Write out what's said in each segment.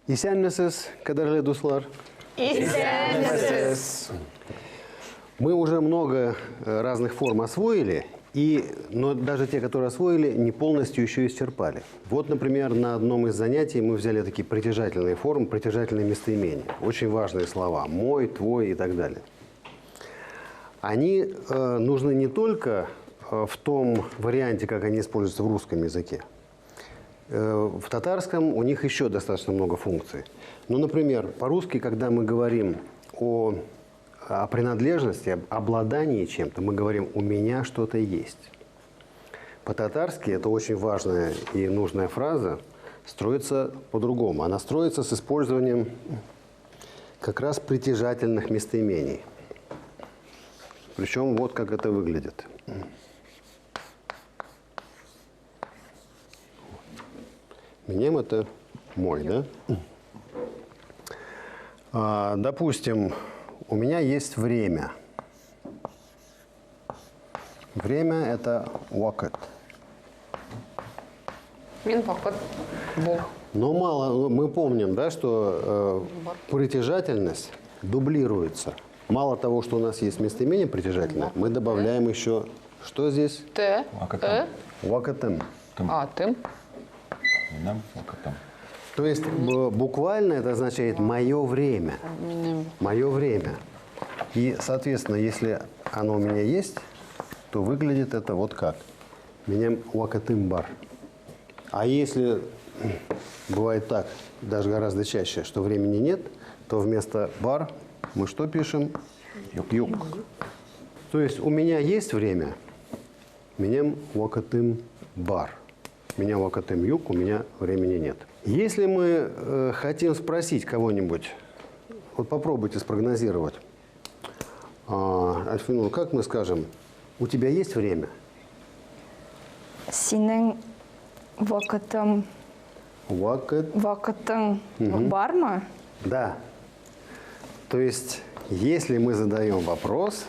İsenmesiz kadarıyla dostlar. İsenmesiz. Мы уже много разных форм освоили, но даже те, которые освоили, не полностью еще исчерпали. Вот, например, на одном из занятий мы взяли такие притяжательные формы, притяжательные местоимения. Очень важные слова. Мой, твой и так далее. Они нужны не только в том варианте, как они используются в русском языке. В татарском у них еще достаточно много функций. Ну, например, по-русски, когда мы говорим о принадлежности, об обладании чем-то, мы говорим «у меня что-то есть». По-татарски это очень важная и нужная фраза, строится по-другому. Она строится с использованием как раз притяжательных местоимений. Причем вот как это выглядит. Минем это мой, да? Допустим, у меня есть время. Время – это вакат. Мен вакыт бұл. Но мало, мы помним, да, что притяжательность дублируется. Мало того, что у нас есть местоимение притяжательное, мы добавляем еще, что здесь? Т, э, Вакатем. тым. То есть буквально это означает «мое время». Мое время. И, соответственно, если оно у меня есть, то выглядит это вот как. Меня вакатым бар. А если бывает так, даже гораздо чаще, что времени нет, то вместо бар мы что пишем? Юг. То есть у меня есть время, меня вакатым бар. Меня вакатым юг, у меня времени нет. Если мы хотим спросить кого-нибудь, вот попробуйте спрогнозировать, Альфинул, как мы скажем, у тебя есть время? Синең вакытың бар ма? Да. То есть, если мы задаем вопрос,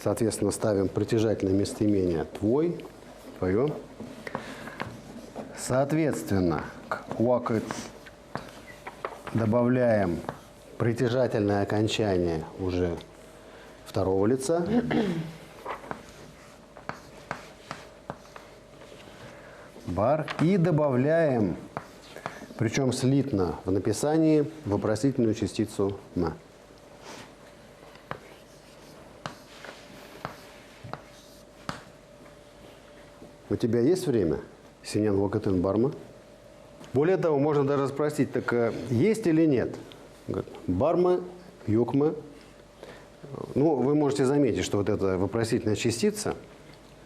соответственно, ставим притяжательное местоимение «твой», «твое». Соответственно, к «вакыт» добавляем притяжательное окончание уже второго лица. Бар. И добавляем, причем слитно в написании, вопросительную частицу «ма». У тебя есть время? Синян вакатын барма. Более того, можно даже спросить, так есть или нет? Говорит, барма, юкма. Ну, вы можете заметить, что вот эта вопросительная частица,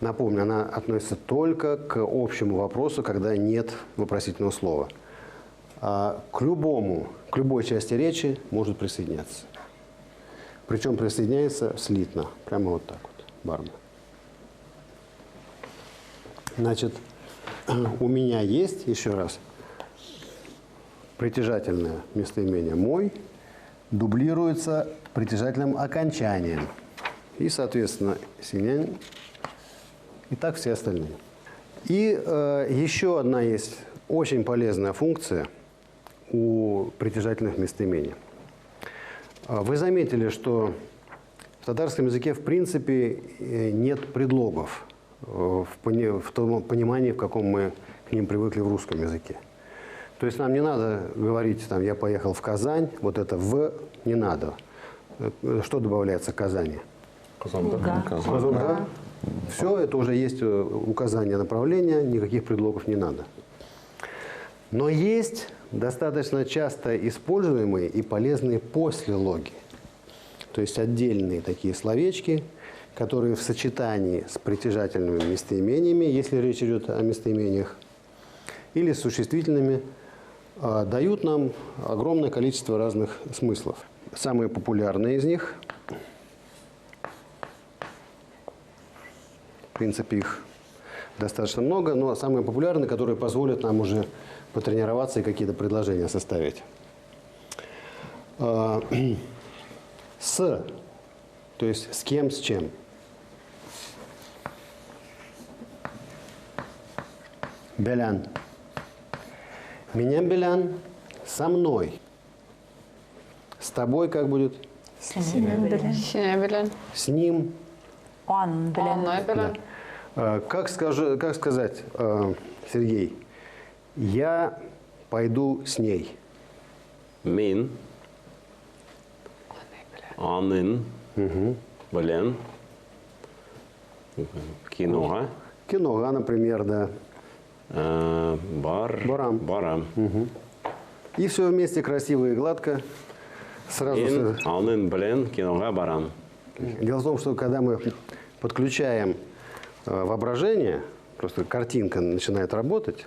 напомню, она относится только к общему вопросу, когда нет вопросительного слова. А к любой части речи может присоединяться. Причем присоединяется слитно, прямо вот так вот, барма. Значит, у меня есть, еще раз, притяжательное местоимение «мой» дублируется притяжательным окончанием. И, соответственно, синянь. И так все остальные. И еще одна есть очень полезная функция у притяжательных местоимений. Вы заметили, что в татарском языке в принципе нет предлогов в том понимании, в каком мы к ним привыкли в русском языке. То есть нам не надо говорить, там, я поехал в Казань, вот это «в» не надо. Что добавляется к Казани? Казанга. Все, это уже есть указание направления, никаких предлогов не надо. Но есть достаточно часто используемые и полезные послелоги. То есть отдельные такие словечки, которые в сочетании с притяжательными местоимениями, если речь идет о местоимениях, или с существительными, дают нам огромное количество разных смыслов. Самые популярные из них, в принципе, их достаточно много, но самые популярные, которые позволят нам уже потренироваться и какие-то предложения составить. С, то есть с кем, с чем. Белян. Меня белян со мной. С тобой как будет? Сине белен. С ним. Он, блин. Анна белен. Как сказать, Сергей? Я пойду с ней. Min annen белен киноға Кинога, например, да. Барам. барам. И все вместе красиво и гладко. Сразу Мен annen белен киноға барам. Дело в том, что когда мы подключаем воображение, просто картинка начинает работать,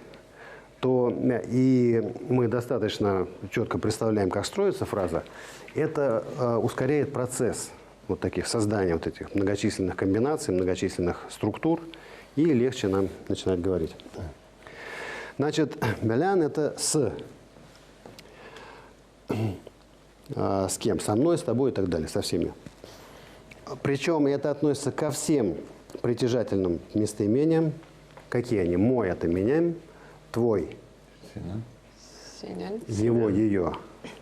то и мы достаточно четко представляем, как строится фраза, это ускоряет процесс вот таких создания вот этих многочисленных комбинаций, многочисленных структур, и легче нам начинать говорить. Значит, белян – это с кем? Со мной, с тобой и так далее, со всеми. Причем это относится ко всем притяжательным местоимениям. Какие они? Мой – это меня, твой, Синен. его, ее,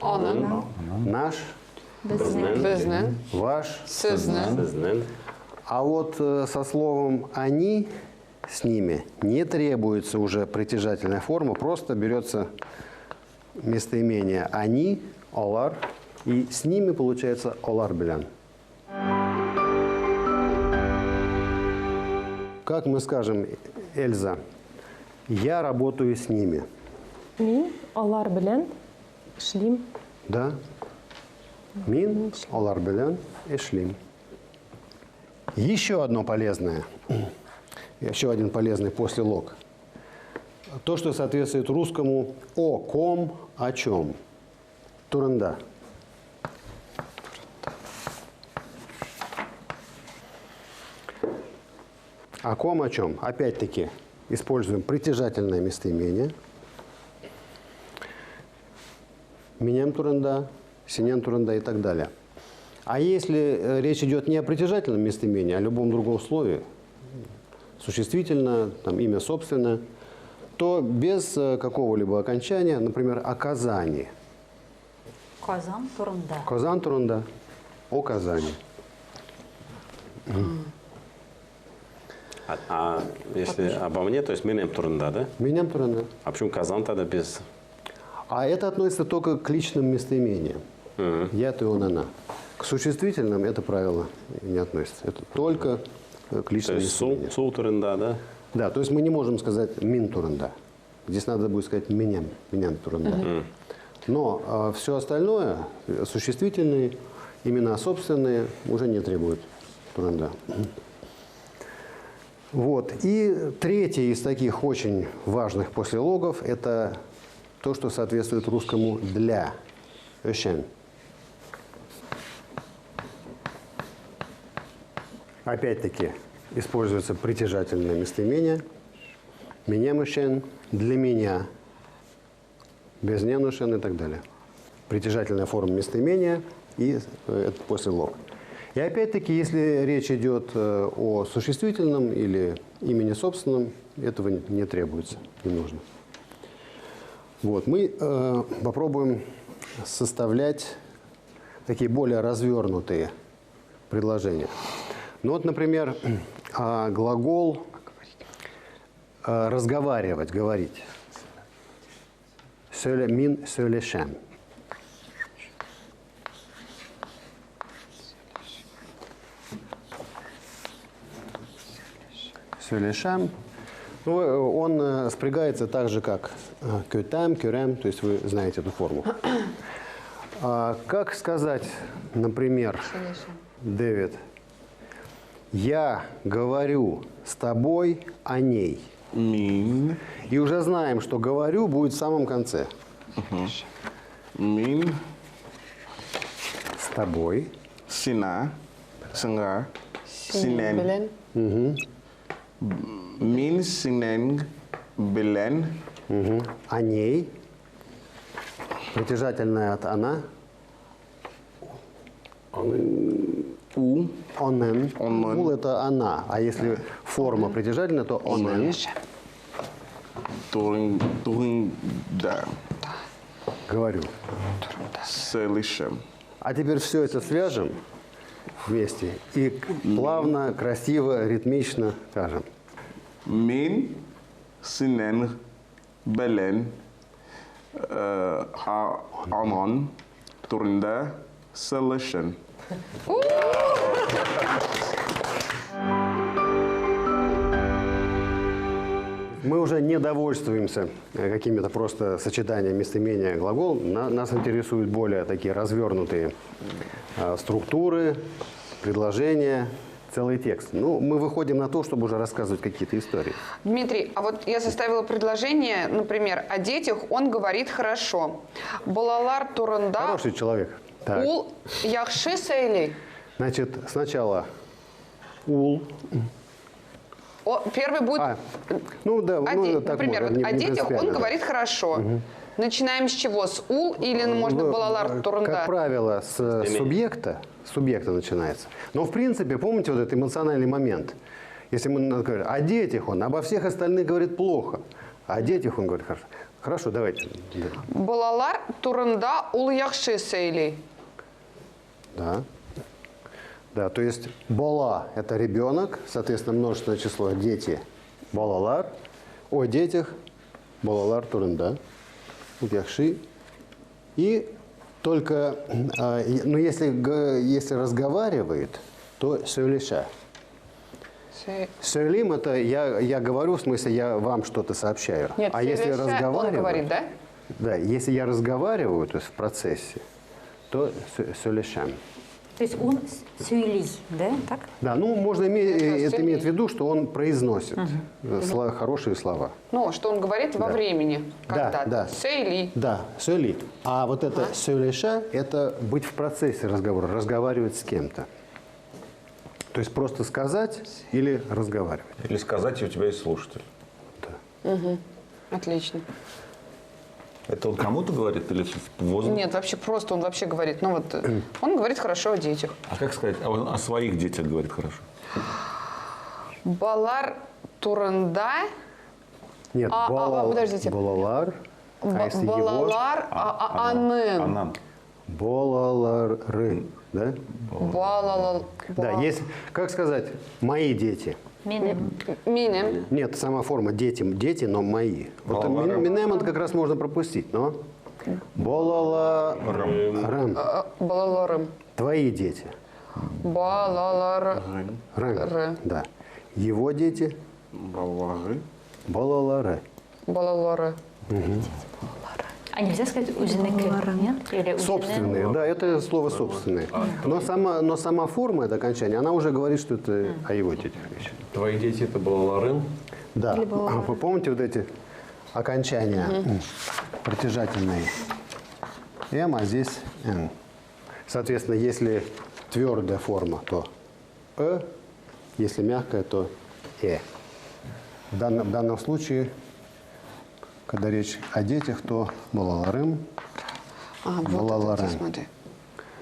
Анен. наш, Безнен. ваш. Сизнен. Сізнен. А вот со словом «они» с ними не требуется уже притяжательная форма, просто берется местоимение «они», «олар», и с ними получается «олар белян». Как мы скажем, Эльза, я работаю с ними. Мин алар белән эшлим. Да? Мин, олар белян, эшлим. Еще одно полезное, еще один полезный послелог. То, что соответствует русскому «о ком», «о чем». Туранда. О ком, о чем? Опять-таки используем притяжательное местоимение. Миням туранда, синям туранда и так далее. А если речь идет не о притяжательном местоимении, а о любом другом слове, существительное, там, имя собственное, то без какого-либо окончания, например, о Казани. Казан турында. Казан туранда, о Казани. А если обо мне, то есть менем турында, да? Миням туранда. А почему казан тогда без... А это относится только к личным местоимениям. Я, ты, он, она. К существительным это правило не относится. Это только к То личным есть местоимениям. сул турында, да? Да, то есть мы не можем сказать мин туранда. Здесь надо будет сказать миням туранда. Но все остальное, существительные, имена собственные, уже не требуют туранда. Вот. И третий из таких очень важных послелогов – это то, что соответствует русскому «для». Öşen. Опять-таки используется притяжательное местоимение. Меня мышен, для меня, без ненушен и так далее. Притяжательная форма местоимения и это послелог. И опять-таки, если речь идет о существительном или имени собственном, этого не требуется, не нужно. Вот, мы попробуем составлять такие более развернутые предложения. Ну вот, например, глагол разговаривать, говорить. Мин söyleşem. Söyleşem. Ну, он спрягается так же, как kötem, körem, то есть вы знаете эту форму. Как сказать, например, Дэвид, я говорю с тобой о ней. Min, И уже знаем, что говорю будет в самом конце. min, С тобой. sina, sengar, Синен sinen, белен. min, sinen, belen, О ней. Притяжательное от она. u, Онен. Онен. Ул это она. А если форма притяжательная, то онен. турында. Говорю. Слышим. А теперь все это свяжем вместе и плавно, красиво, ритмично скажем. Min sineng belen anon turunda solution. Мы уже не довольствуемся какими-то просто сочетаниями местоимения глагол. Нас интересуют более такие развернутые структуры, предложения, целый текст. Ну, мы выходим на то, чтобы уже рассказывать какие-то истории. Дмитрий, а вот я составила предложение, например, о детях он говорит хорошо. Балалар турында Хороший человек. Так. ул яхши сейли. Значит, сначала ул. Первый будет Ну да, ну, так например, можно, вот о не детях принципиально, он да. говорит хорошо. Начинаем с чего? С ул или можно балалар турында? Как правило, с субъекта начинается. Но в принципе, помните вот этот эмоциональный момент? Если мы говорим о детях, он обо всех остальных говорит плохо, а о детях он говорит хорошо. Хорошо, давайте. Балалар турында ул яхши сейли. Да. Да, то есть бола – это ребенок, соответственно, множественное число дети – балалар. О детях – балалар турында, яхши. И только, ну, если разговаривает, то сөйлеша. Сөйлим – это я говорю, в смысле, я вам что-то сообщаю. Нет, а если сөйлеша, разговариваю, он говорит, да? Да, если я разговариваю, то есть в процессе, то сөйлешам. То есть он сюили, да? Так? Да, ну можно это имеет в виду, что он произносит хорошие слова. Ну, что он говорит во времени. Когда? Да. Сейли. Да, сөйли. А вот это сөйлеша – это быть в процессе разговора, разговаривать с кем-то. То есть просто сказать или разговаривать. Или сказать, и у тебя есть слушатель. Отлично. Это он кому-то говорит или в возрасте? Нет, вообще просто он вообще говорит. Ну вот он говорит хорошо о детях. А как сказать, а он о своих детях говорит хорошо? Балар турында. Нет, подождите. балалар. А если его? Балалар анын. Анан. Балалары. Да? Балалар. Да, есть, как сказать, мои дети. Минем. Нет, сама форма дети, но мои. Вот Балаларым. минем это как раз можно пропустить, но балаларым. Балаларым. Твои дети. Балалар. Рым. Да. Его дети. Баллары. Балалары. Балалары. А нельзя сказать узенеки? Нет? Или Собственные, да, это слово собственные. Но сама форма, это окончание, она уже говорит, что это о его детях речь. Твои дети это балаларын? Да. Вы помните вот эти окончания притяжательные? М, а здесь Н. Соответственно, если твердая форма, то если мягкая, то В данном случае, когда речь о детях, то балаларым, Вот балаларым. это, смотри.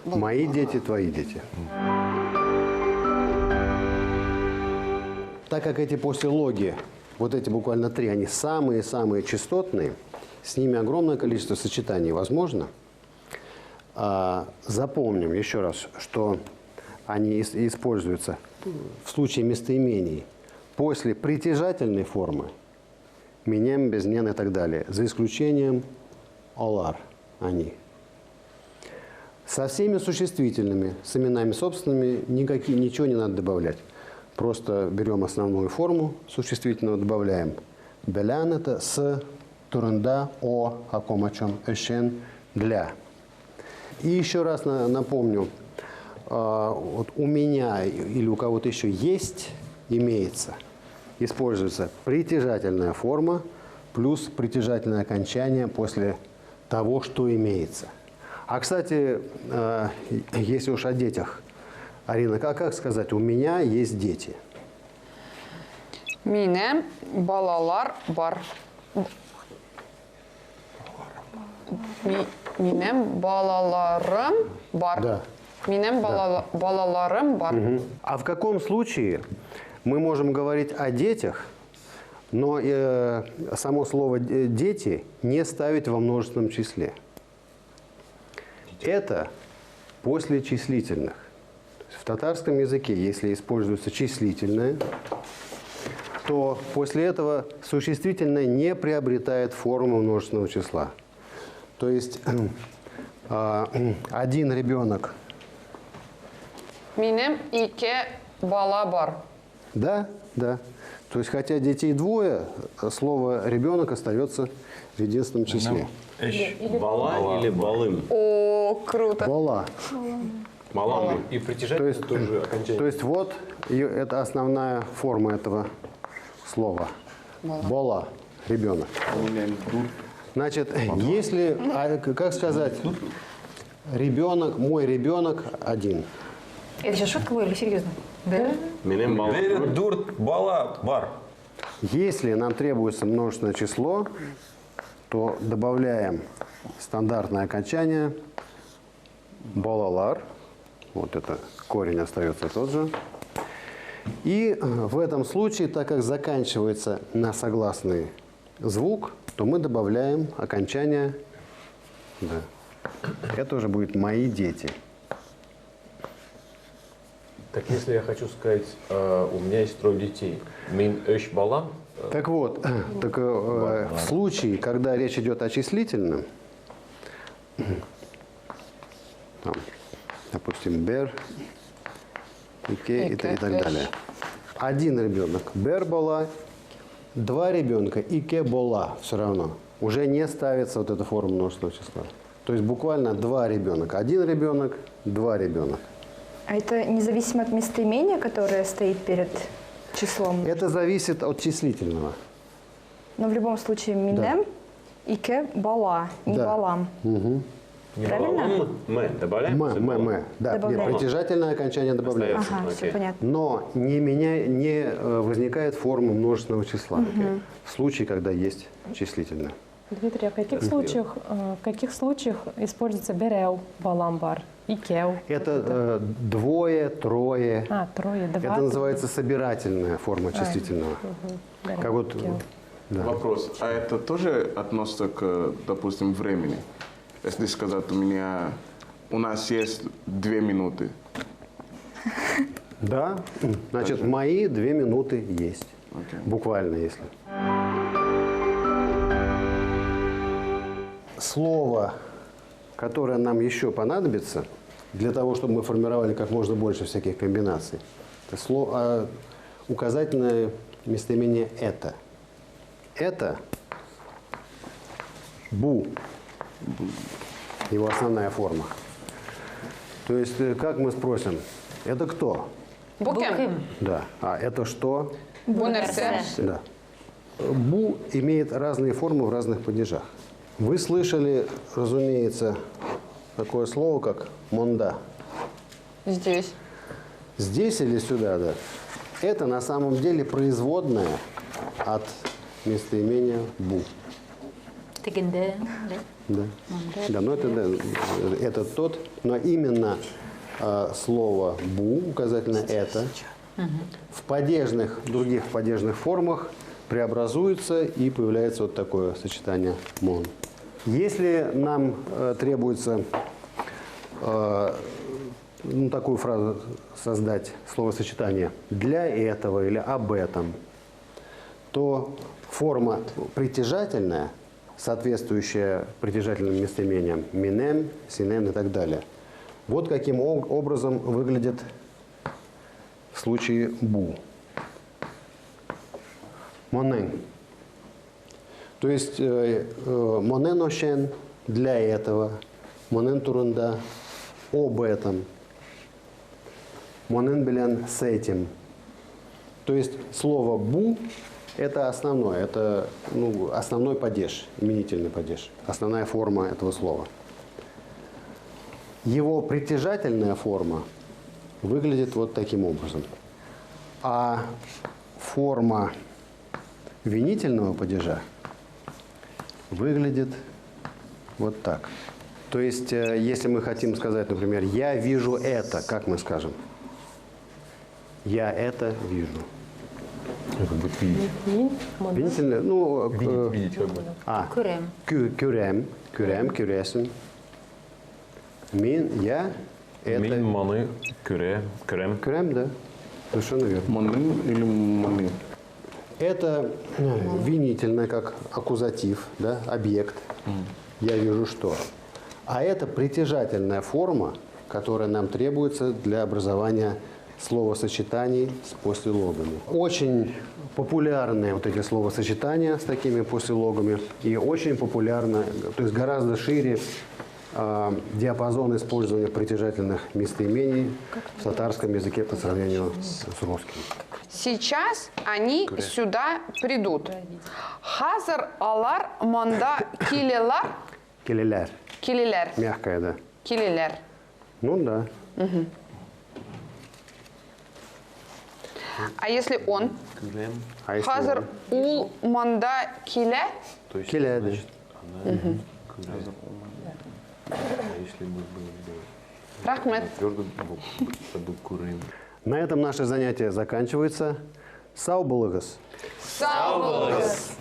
Мои дети, твои дети. Так как эти после логи, вот эти буквально три, они самые-самые частотные, с ними огромное количество сочетаний возможно. Запомним еще раз, что они используются в случае местоимений после притяжательной формы, минем, безнен и так далее, за исключением олар, они. Со всеми существительными, с именами собственными ничего не надо добавлять. Просто берем основную форму существительного, добавляем белян, это с, турында, о ком, о чем, эшен, для. И еще раз напомню, вот у меня или у кого-то еще есть, имеется, используется притяжательная форма плюс притяжательное окончание после того, что имеется. А, кстати, если уж о детях, Арина, как сказать, у меня есть дети? Минем балалар бар. Минем балаларым бар. Да. Минем балаларым бар. А в каком случае мы можем говорить о детях Но само слово «дети» не ставить во множественном числе. Это после числительных. То есть в татарском языке, если используется числительное, то после этого существительное не приобретает форму множественного числа. То есть один ребенок. Минем ике бала бар. Да, да. То есть, хотя детей двое, слово «ребенок» остается в единственном числе. Бала или балым? О, круто. Бола. Малам. И притяжательное тоже окончание. То есть вот это основная форма этого слова. Бола. Ребенок. Значит, если, как сказать, ребенок, мой ребенок один. Это сейчас шутка была или серьезно? Да? Минем бала. Верит, дурт, бала, бар. Если нам требуется множественное число, то добавляем стандартное окончание балалар. Вот это корень остается тот же. И в этом случае, так как заканчивается на согласный звук, то мы добавляем окончание. Да. Это уже будет «мои дети». Так если я хочу сказать, у меня есть 3 детей. Мин эш балам. Так вот, в случае, когда речь идет о числительном, там, допустим, бер, ике и так далее. Один ребенок бер бола, 2 ребенка ике бола все равно. Уже не ставится вот эта форма множественного числа. То есть буквально 2 ребенка. 1 ребенок, 2 ребенок. А это независимо от местоимения, которое стоит перед числом? Это зависит от числительного. Но в любом случае минем, ике, бала, не Да. балам. Угу. Правильно? Мы добавляем? Мы. Да, нет, Добавляем. притяжательное окончание добавляется. Ага, все Окей. понятно. Но не возникает форма множественного числа. В случае, когда есть числительное. Дмитрий, а в каких случаях используется берел, баламбар, икел? Это двое, трое. Трое, 2. Это называется собирательная форма числительного. Как вот, да. Вопрос. А это тоже относится к, допустим, времени? Если сказать, у нас есть 2 минуты. Да, значит, мои 2 минуты есть. Окей. Буквально, если. Слово, которое нам еще понадобится, для того, чтобы мы формировали как можно больше всяких комбинаций, это слово, указательное местоимение «это». Это «бу», его основная форма. То есть, как мы спросим, это кто? Букем. Да. А это что? Бунерсе. Да. «Бу» имеет разные формы в разных падежах. Вы слышали, разумеется, такое слово, как «монда». Здесь. Здесь или сюда, да. Это на самом деле производная от местоимения «бу». Тегенде. Да. Да, но это тот, но именно слово «бу», указательное «это», в других падежных формах преобразуется и появляется вот такое сочетание «мон». Если нам требуется такую фразу создать, словосочетание «для этого» или «об этом», то форма притяжательная, соответствующая притяжательным местоимениям «минем», «синем» и так далее. Вот каким образом выглядит в случае «бу». «Монен». То есть «монен ошен» для этого, «монен турунда» об этом, «монен белен» с этим. То есть слово «бу» – это основное, это основной падеж, именительный падеж, основная форма этого слова. Его притяжательная форма выглядит вот таким образом. А форма винительного падежа выглядит вот так. То есть, если мы хотим сказать, например, «я вижу это», как мы скажем? «Я это вижу». Как будет видеть. Мин, мон. Винительное, ну, Видеть как бы. Күрем. Кюрем, кюресин. Мин, я, это... Мин, маны, кюре, крем. Кюрем, да, совершенно верно. Монин или монин? Это винительное, как аккузатив, да, объект. Я вижу что. А это притяжательная форма, которая нам требуется для образования словосочетаний с послелогами. Очень популярные вот эти словосочетания с такими послелогами и очень популярно, то есть гораздо шире диапазон использования притяжательных местоимений в татарском языке по сравнению с русским. Сейчас они сюда придут. Хазар алар манда килелар. Келелер. Килелер. Мягкое, да. Килелер. Ну да. А если он? А если Хазар ул манда киле. То есть, Келе, да. значит, она кюре. А если бы был Рахмет. твердый бок, это был курим. На этом наше занятие заканчивается. Сау булыгыз. Сау булыгыз.